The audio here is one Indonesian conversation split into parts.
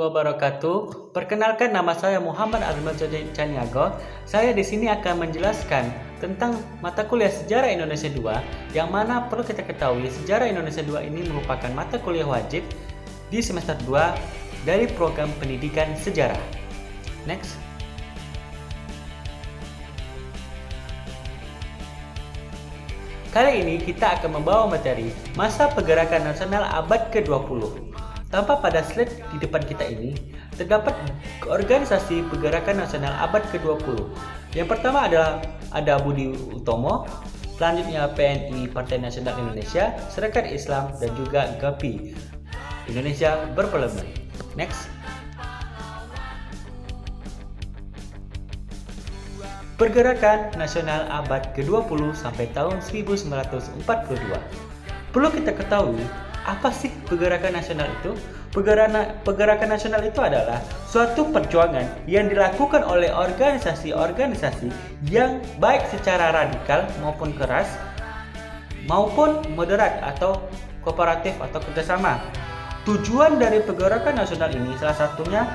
wabarakatuh. Perkenalkan, nama saya Muhammad Armel Caniago. Saya di sini akan menjelaskan tentang mata kuliah Sejarah Indonesia 2, yang mana perlu kita ketahui Sejarah Indonesia 2 ini merupakan mata kuliah wajib di semester 2 dari program pendidikan sejarah. Next. Kali ini kita akan membawa materi masa pergerakan nasional abad ke-20. Tanpa pada slide di depan kita ini, terdapat organisasi pergerakan nasional abad ke-20. Yang pertama adalah ada Budi Utomo, selanjutnya PNI Partai Nasional Indonesia, Serikat Islam, dan juga GAPI, Indonesia Berparlemen. Next. Pergerakan nasional abad ke-20 sampai tahun 1942. Perlu kita ketahui, apa sih pergerakan nasional itu? Pergerakan nasional itu adalah suatu perjuangan yang dilakukan oleh organisasi-organisasi yang baik secara radikal maupun keras, maupun moderat atau kooperatif atau kerjasama. Tujuan dari pergerakan nasional ini salah satunya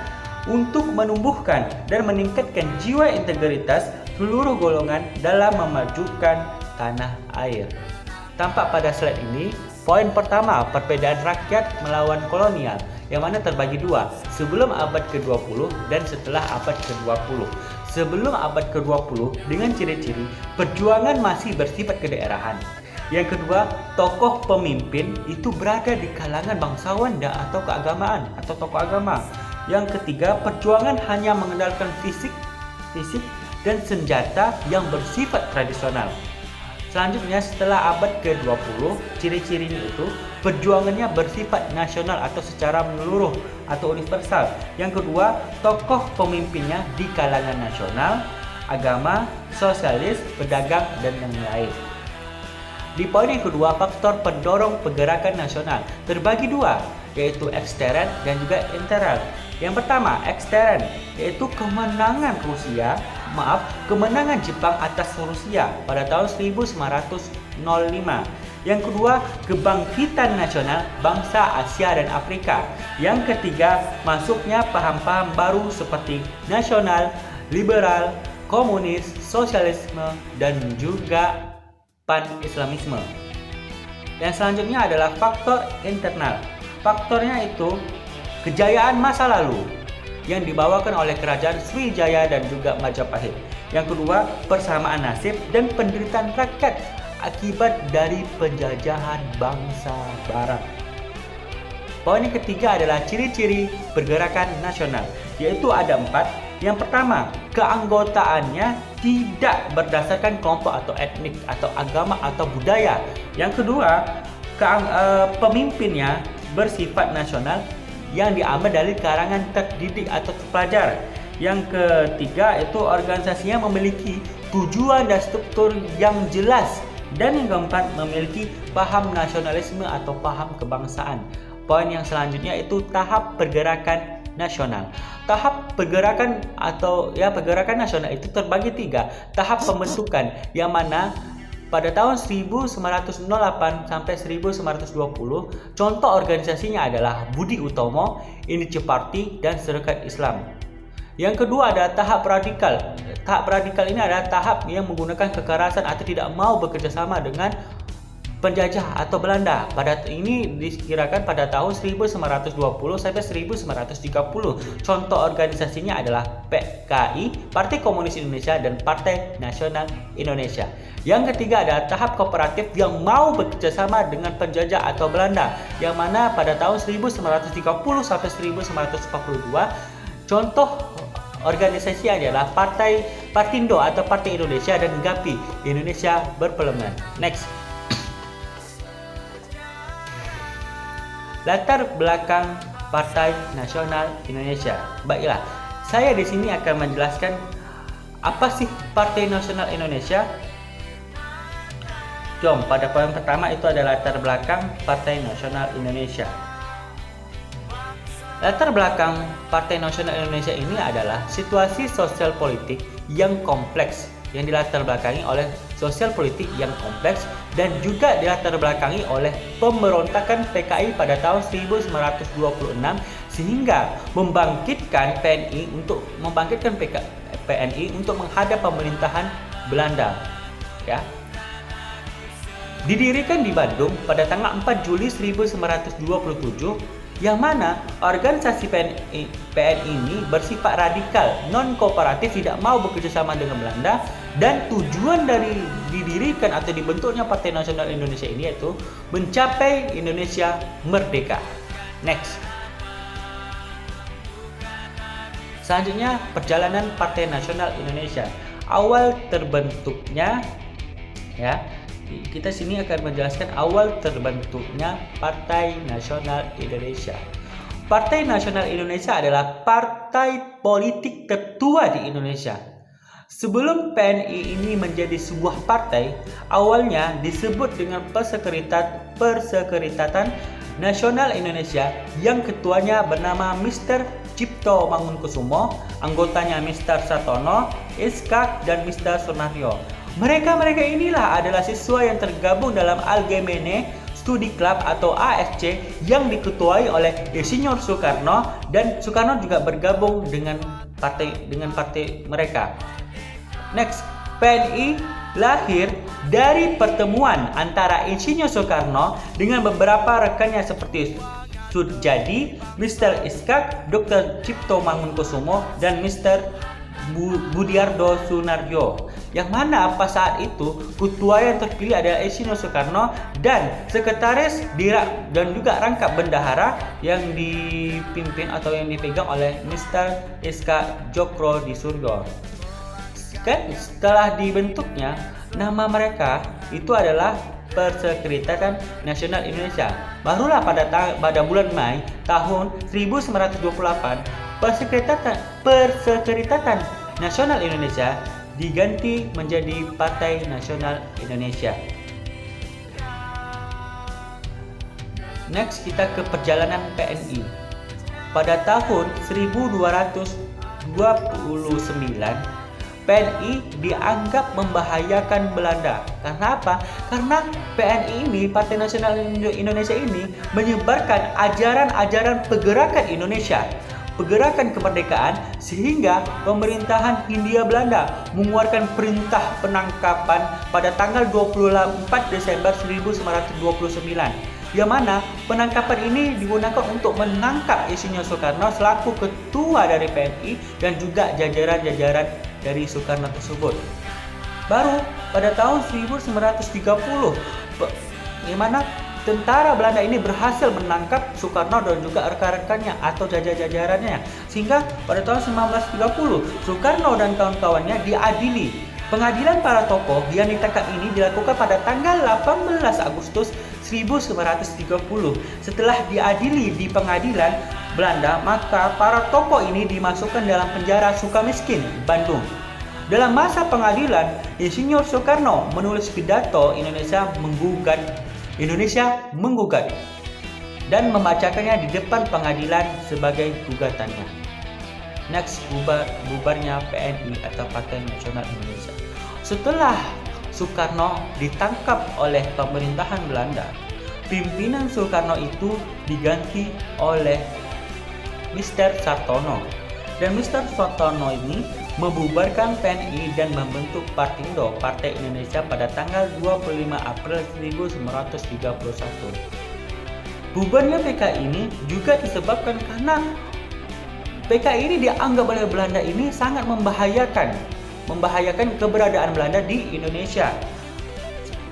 untuk menumbuhkan dan meningkatkan jiwa integritas seluruh golongan dalam memajukan tanah air. Tampak pada slide ini, poin pertama, perbedaan rakyat melawan kolonial, yang mana terbagi dua, sebelum abad ke-20 dan setelah abad ke-20. Sebelum abad ke-20 dengan ciri-ciri perjuangan masih bersifat kedaerahan. Yang kedua, tokoh pemimpin itu berada di kalangan bangsawan atau keagamaan atau tokoh agama. Yang ketiga, perjuangan hanya mengandalkan fisik dan senjata yang bersifat tradisional. Selanjutnya, setelah abad ke-20, ciri-cirinya itu perjuangannya bersifat nasional atau secara menyeluruh atau universal. Yang kedua, tokoh pemimpinnya di kalangan nasional, agama, sosialis, pedagang, dan yang lain. Di poin yang kedua, faktor pendorong pergerakan nasional terbagi dua, yaitu ekstern dan juga internal. Yang pertama, ekstern, yaitu kemenangan Jepang atas Rusia pada tahun 1905. Yang kedua, kebangkitan nasional bangsa Asia dan Afrika. Yang ketiga, masuknya paham-paham baru seperti nasional, liberal, komunis, sosialisme, dan juga pan-islamisme. Yang selanjutnya adalah faktor internal. Faktornya itu kejayaan masa lalu yang dibawakan oleh kerajaan Sriwijaya dan juga Majapahit. Yang kedua, persamaan nasib dan penderitaan rakyat akibat dari penjajahan bangsa barat. Poin yang ketiga adalah ciri-ciri pergerakan nasional, yaitu ada 4. Yang pertama, keanggotaannya tidak berdasarkan kelompok atau etnik atau agama atau budaya. Yang kedua, pemimpinnya bersifat nasional yang diambil dari kalangan terdidik atau terpelajar. Yang ketiga, itu organisasinya memiliki tujuan dan struktur yang jelas. Dan yang keempat, memiliki paham nasionalisme atau paham kebangsaan. Poin yang selanjutnya itu tahap pergerakan nasional. Tahap pergerakan pergerakan nasional itu terbagi 3. Tahap pembentukan, yang mana pada tahun 1908 sampai 1920, contoh organisasinya adalah Budi Utomo, Indonesia Party, dan Serikat Islam. Yang kedua adalah tahap radikal. Tahap radikal ini adalah tahap yang menggunakan kekerasan atau tidak mau bekerja sama dengan penjajah atau Belanda. Pada ini dikirakan pada tahun 1920 sampai 1930. Contoh organisasinya adalah PKI, Partai Komunis Indonesia, dan Partai Nasional Indonesia. Yang ketiga adalah tahap kooperatif yang mau bekerjasama dengan penjajah atau Belanda, yang mana pada tahun 1930 sampai 1942. Contoh organisasi adalah Partai Partindo atau Partai Indonesia dan GAPI, Indonesia Berparlemen. Next. Latar belakang Partai Nasional Indonesia. Baiklah, saya di sini akan menjelaskan apa sih Partai Nasional Indonesia. Jom, pada poin pertama itu adalah latar belakang Partai Nasional Indonesia. Latar belakang Partai Nasional Indonesia ini adalah situasi sosial politik yang kompleks, yang dilatar belakangi oleh sosial politik yang kompleks dan juga dilatar belakangi oleh pemberontakan PKI pada tahun 1926 sehingga membangkitkan PNI untuk menghadap pemerintahan Belanda. Ya. Didirikan di Bandung pada tanggal 4 Juli 1927, yang mana organisasi PNI ini bersifat radikal, non-kooperatif, tidak mau bekerjasama dengan Belanda, dan tujuan dari didirikan atau dibentuknya Partai Nasional Indonesia ini yaitu mencapai Indonesia merdeka. Next. Selanjutnya, perjalanan Partai Nasional Indonesia. Awal terbentuknya, ya, kita sini akan menjelaskan awal terbentuknya Partai Nasional Indonesia. Partai Nasional Indonesia adalah partai politik tertua di Indonesia. Sebelum PNI ini menjadi sebuah partai, awalnya disebut dengan Persekretariatan Nasional Indonesia yang ketuanya bernama Mr. Cipto Mangunkusumo, anggotanya Mr. Sartono, Iskak, dan Mr. Sunaryo. Mereka inilah adalah siswa yang tergabung dalam Algemene Studi Club atau ASC yang diketuai oleh Insinyur Soekarno, dan Soekarno juga bergabung dengan partai mereka. Next, PNI lahir dari pertemuan antara Insinyur Soekarno dengan beberapa rekannya seperti Sudjadi, Mr. Iskak, Dr. Cipto Mangunkusumo, dan Mr. Budiardo Sunaryo, yang mana apa saat itu ketua yang terpilih adalah Insinyur Soekarno dan sekretaris dan juga rangkap bendahara yang dipimpin atau yang dipegang oleh Mr. Iskak Jokro di Suryo. Setelah dibentuknya, nama mereka itu adalah Persekretariatan Nasional Indonesia. Barulah pada bulan Mei tahun 1928, Persekretariatan Nasional Indonesia diganti menjadi Partai Nasional Indonesia. Next, kita ke perjalanan PNI. Pada tahun 1229, PNI dianggap membahayakan Belanda. Karena apa? Karena PNI ini, Partai Nasional Indonesia ini, menyebarkan ajaran-ajaran pergerakan Indonesia, pergerakan kemerdekaan, sehingga pemerintahan Hindia Belanda mengeluarkan perintah penangkapan pada tanggal 24 Desember 1929. Yang mana penangkapan ini digunakan untuk menangkap Insinyur Soekarno selaku ketua dari PNI dan juga jajaran-jajaran dari Soekarno tersebut. Baru pada tahun 1930, yang mana tentara Belanda ini berhasil menangkap Soekarno dan juga rekan-rekannya atau jajarannya, sehingga pada tahun 1930 Soekarno dan kawan-kawannya diadili. Pengadilan para tokoh yang ditangkap ini dilakukan pada tanggal 18 Agustus 1930. Setelah diadili di pengadilan Belanda, maka para tokoh ini dimasukkan dalam penjara Sukamiskin, Bandung. Dalam masa pengadilan, Insinyur Soekarno menulis pidato Indonesia menggugat dan membacakannya di depan pengadilan sebagai gugatannya. Next, bubarnya PNI atau Partai Nasional Indonesia. Setelah Soekarno ditangkap oleh pemerintahan Belanda, pimpinan Soekarno itu diganti oleh Mr. Sartono. Dan Mr. Sartono ini membubarkan PNI dan membentuk Partindo, Partai Indonesia, pada tanggal 25 April 1931. Bubarnya PKI ini juga disebabkan karena PKI ini dianggap oleh Belanda ini sangat membahayakan keberadaan Belanda di Indonesia.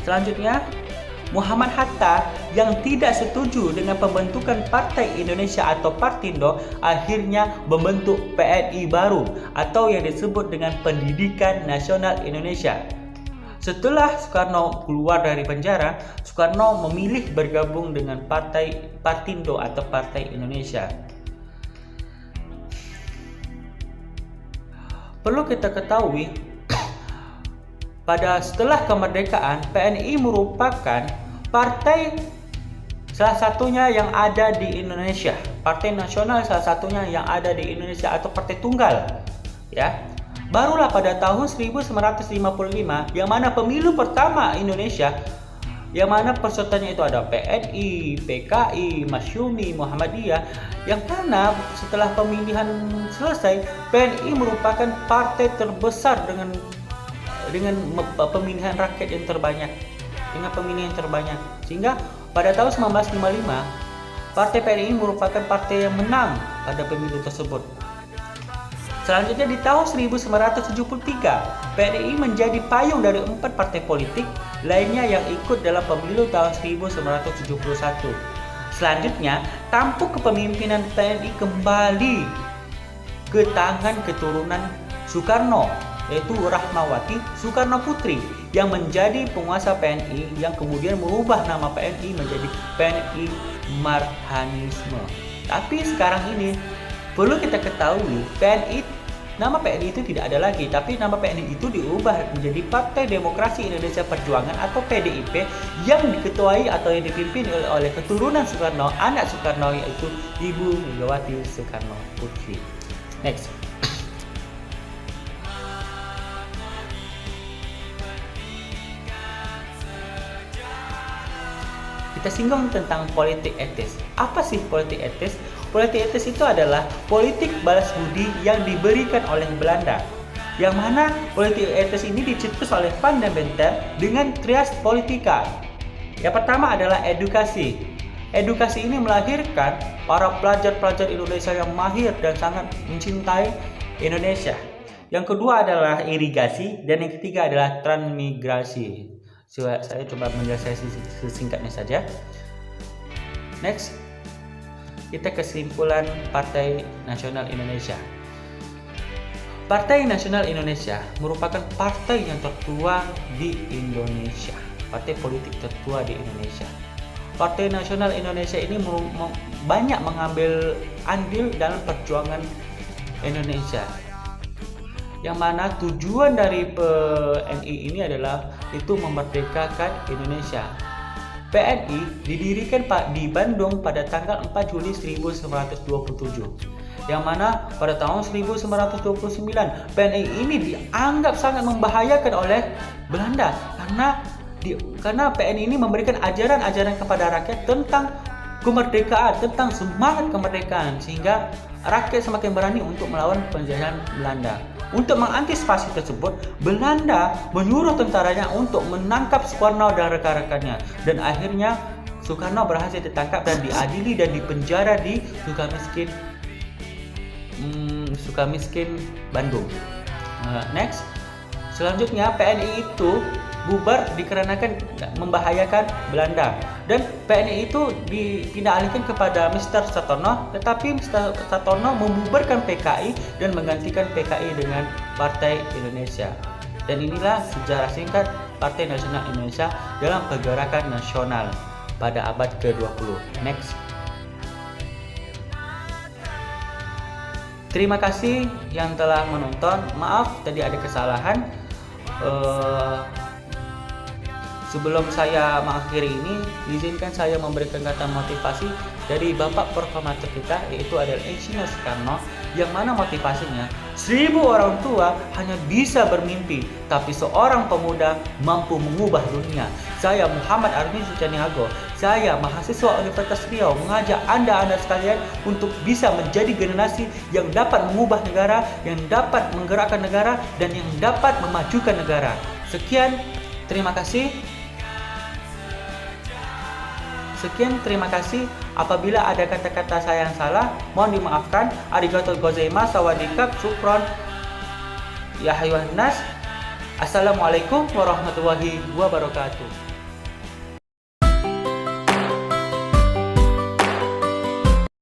Selanjutnya, Muhammad Hatta yang tidak setuju dengan pembentukan Partai Indonesia atau Partindo akhirnya membentuk PNI baru atau yang disebut dengan Pendidikan Nasional Indonesia. Setelah Soekarno keluar dari penjara, Soekarno memilih bergabung dengan Partai Partindo atau Partai Indonesia. Perlu kita ketahui, setelah kemerdekaan, PNI merupakan partai salah satunya yang ada di Indonesia, partai nasional salah satunya yang ada di Indonesia atau partai tunggal. Ya, barulah pada tahun 1955, yang mana pemilu pertama Indonesia yang mana pesertanya itu ada PNI, PKI, Masyumi, Muhammadiyah, yang mana setelah pemilihan selesai, PNI merupakan partai terbesar dengan pemilihan rakyat yang terbanyak, sehingga pada tahun 1955 partai PNI merupakan partai yang menang pada pemilu tersebut. Selanjutnya di tahun 1973, PNI menjadi payung dari 4 partai politik lainnya yang ikut dalam pemilu tahun 1971. Selanjutnya, tampuk kepemimpinan PNI kembali ke tangan keturunan Soekarno, yaitu Rahmawati Soekarno Putri, yang menjadi penguasa PNI yang kemudian merubah nama PNI menjadi PNI Marhanisme. Tapi sekarang ini perlu kita ketahui, nama PNI itu tidak ada lagi, tapi nama PNI itu diubah menjadi Partai Demokrasi Indonesia Perjuangan atau PDIP, yang diketuai atau yang dipimpin oleh keturunan Soekarno, anak Soekarno, yaitu Ibu Megawati Soekarno Putri. Next. Kita singgung tentang politik etis. Apa sih politik etis? Politik etis itu adalah politik balas budi yang diberikan oleh Belanda. Yang mana politik etis ini dicetus oleh Van den Benter dengan trias politika. Yang pertama adalah edukasi. Edukasi ini melahirkan para pelajar-pelajar Indonesia yang mahir dan sangat mencintai Indonesia. Yang kedua adalah irigasi, dan yang ketiga adalah transmigrasi. Saya coba menjelaskan sesingkatnya saja. Next, kita kesimpulan Partai Nasional Indonesia. Partai Nasional Indonesia merupakan partai yang tertua di Indonesia, partai politik tertua di Indonesia. Partai Nasional Indonesia ini banyak mengambil andil dalam perjuangan Indonesia, yang mana tujuan dari PNI ini adalah itu memerdekakan Indonesia. PNI didirikan di Bandung pada tanggal 4 Juli 1927, yang mana pada tahun 1929 PNI ini dianggap sangat membahayakan oleh Belanda karena PNI ini memberikan ajaran-ajaran kepada rakyat tentang kemerdekaan, tentang semangat kemerdekaan, sehingga rakyat semakin berani untuk melawan penjajahan Belanda. Untuk mengantisipasi tersebut, Belanda menyuruh tentaranya untuk menangkap Soekarno dan rekan-rekannya, dan akhirnya Soekarno berhasil ditangkap dan diadili dan dipenjara di Sukamiskin Bandung. Next, selanjutnya PNI itu bubar dikarenakan membahayakan Belanda, dan PNI itu dipindah alihkan kepada Mr. Satono, tetapi Mr. Satono membubarkan PKI dan menggantikan PKI dengan Partai Indonesia. Dan inilah sejarah singkat Partai Nasional Indonesia dalam pergerakan nasional pada abad ke-20. Next. Terima kasih yang telah menonton. Maaf tadi ada kesalahan. Sebelum saya mengakhiri ini, izinkan saya memberikan kata motivasi dari Bapak Proklamator kita, yaitu adalah Insinyur Soekarno, yang mana motivasinya 1000 orang tua hanya bisa bermimpi, tapi seorang pemuda mampu mengubah dunia. Saya Muhammad Armin Sucaniago, saya mahasiswa Universitas Riau, mengajak Anda sekalian untuk bisa menjadi generasi yang dapat mengubah negara, yang dapat menggerakkan negara, dan yang dapat memajukan negara. Sekian, terima kasih. Terima kasih. Apabila ada kata-kata saya yang salah, mohon dimaafkan. Arigatou gozaimasu, sawadikap, syukron, ya hayuhan nas. Assalamualaikum warahmatullahi wabarakatuh.